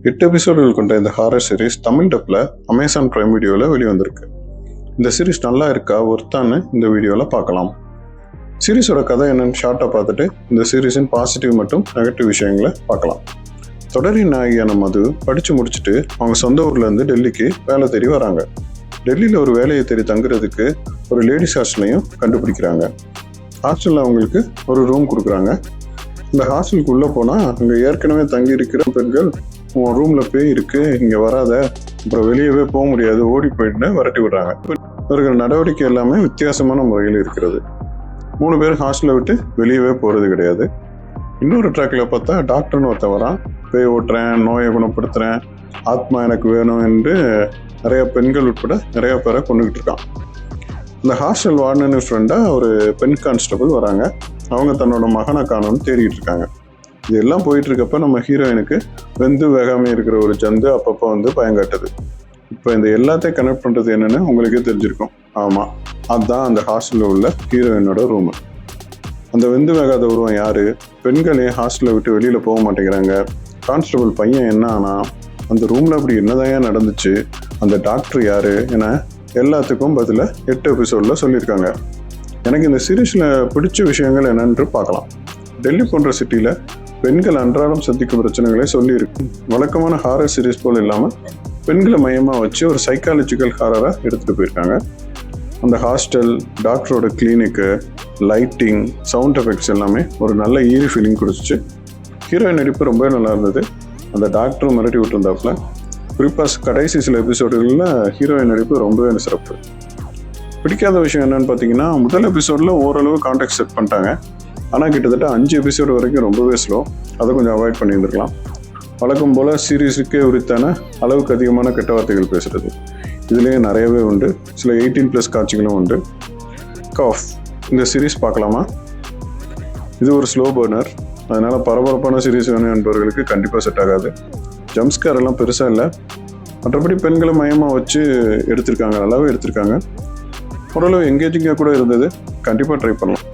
8 எபிசோடுகள் கொண்ட இந்த ஹாரர் சீரிஸ் தமிழ் டப்பில் அமேசான் பிரைம் வீடியோவில் வெளிவந்திருக்கு. இந்த சீரிஸ் நல்லா இருக்கா ஒர்த்தான்னு இந்த வீடியோவில் பார்க்கலாம். சீரிஸோட கதை என்னன்னு ஷார்ட்டாக பார்த்துட்டு இந்த சீரிஸின் பாசிட்டிவ் மற்றும் நெகட்டிவ் விஷயங்களை பார்க்கலாம். தொடரின் நாயகியான மது படித்து முடிச்சுட்டு அவங்க சொந்த ஊர்லேருந்து டெல்லிக்கு வேலை தேடி வராங்க. டெல்லியில் ஒரு வேலையை தேடி தங்குறதுக்கு ஒரு லேடிஸ் ஹாஸ்டலையும் கண்டுபிடிக்கிறாங்க. ஹாஸ்டலில் அவங்களுக்கு ஒரு ரூம் கொடுக்குறாங்க. இந்த ஹாஸ்டலுக்கு உள்ளே போனால் அங்கே ஏற்கனவே தங்கி இருக்கிற பெண்கள் உன் ரூமில் போய் இருக்கு, இங்கே வராத, அப்புறம் வெளியவே போக முடியாது, ஓடி போயிட்டு விரட்டி விடுறாங்க. இவர்கள் நடவடிக்கை எல்லாமே வித்தியாசமான முறையில் இருக்கிறது. 3 பேர் ஹாஸ்டலை விட்டு வெளியவே போகிறது கிடையாது. இன்னொரு ட்ராக்கில் பார்த்தா டாக்டர்னு ஒருத்தன் வரான். பேய் ஓட்டுறேன், நோயை குணப்படுத்துகிறேன், ஆத்மா எனக்கு வேணும் என்று நிறைய பெண்கள் உட்பட நிறைய பேரை கொண்டுகிட்டு இருக்கான். இந்த ஹாஸ்டல் வார்டனு ஃப்ரெண்டாக ஒரு பெண் கான்ஸ்டபிள் வராங்க. அவங்க தன்னோட மகனை காணோன்னு தேடிட்டு இருக்காங்க. இதெல்லாம் போயிட்டு இருக்கப்ப நம்ம ஹீரோயினுக்கு வெந்து வேகாமல் இருக்கிற ஒரு ஜந்து அப்பப்போ பயங்காட்டுது. இப்போ இந்த எல்லாத்தையும் கனெக்ட் பண்ணுறது என்னன்னு உங்களுக்கே தெரிஞ்சிருக்கும். ஆமாம், அதுதான் அந்த ஹாஸ்டலில் உள்ள ஹீரோயினோட ரூமு. அந்த வெந்து வேகாத உருவம் யாரு? பெண்களே ஹாஸ்டலை விட்டு வெளியில் போக மாட்டேங்கிறாங்க. கான்ஸ்டபிள் பையன் என்ன ஆனா? அந்த ரூமில் அப்படி என்னதான் நடந்துச்சு? அந்த டாக்டர் யாரு என எல்லாத்துக்கும் பதில 8 எபிசோடில் சொல்லியிருக்காங்க. எனக்கு இந்த சீரீஸில் பிடிச்ச விஷயங்கள் என்னென்று பார்க்கலாம். டெல்லி போன்ற சிட்டியில் பெண்கள் அன்றாடம் சந்திக்கும் பிரச்சனைகளை சொல்லியிருக்கு. வழக்கமான ஹாரர் சீரீஸ் போல் இல்லாமல் பெண்களை மையமாக வச்சு ஒரு சைக்காலஜிக்கல் ஹாரராக எடுத்துகிட்டு போயிருக்காங்க. அந்த ஹாஸ்டல், டாக்டரோட கிளினிக்கு, லைட்டிங், சவுண்ட் எஃபெக்ட்ஸ் எல்லாமே ஒரு நல்ல ஈரி ஃபீலிங் கொடுத்துச்சு. ஹீரோயின் நடிப்பு ரொம்பவே நல்லா இருந்தது. அந்த டாக்டரும் மிரட்டி விட்டுருந்தாப்புல. குறிப்பாக கடைசி சில எபிசோடுகளில் ஹீரோயின் நடிப்பு ரொம்பவே சிறப்பு. பிடிக்காத விஷயம் என்னன்னு பார்த்தீங்கன்னா, முதல் எபிசோடில் ஓரளவு கான்டெக்ட் செட் பண்ணிட்டாங்க. ஆனால் கிட்டத்தட்ட 5 எபிசோடு வரைக்கும் ரொம்பவே ஸ்லோ. அதை கொஞ்சம் அவாய்ட் பண்ணியிருந்துருக்கலாம். வழக்கம் போல் சீரீஸுக்கே உரித்தான அளவுக்கு அதிகமான கெட்ட வார்த்தைகள் பேசுகிறது இதுலேயே நிறையவே உண்டு. சில 18+ காட்சிகளும் உண்டு. காஃப் இந்த சீரீஸ் பார்க்கலாமா? இது ஒரு ஸ்லோ பர்னர், அதனால் பரபரப்பான சீரீஸ் வேணும் என்பவர்களுக்கு கண்டிப்பாக செட் ஆகாது. ஜம்ஸ்கேர் எல்லாம் பெருசாக இல்லை. மற்றபடி பெண்களை மையமாக வச்சு எடுத்திருக்காங்க, நல்லாவே எடுத்திருக்காங்க. ஓரளவு எங்கேஜிங்காக கூட இருந்தது. கண்டிப்பாக ட்ரை பண்ணலாம்.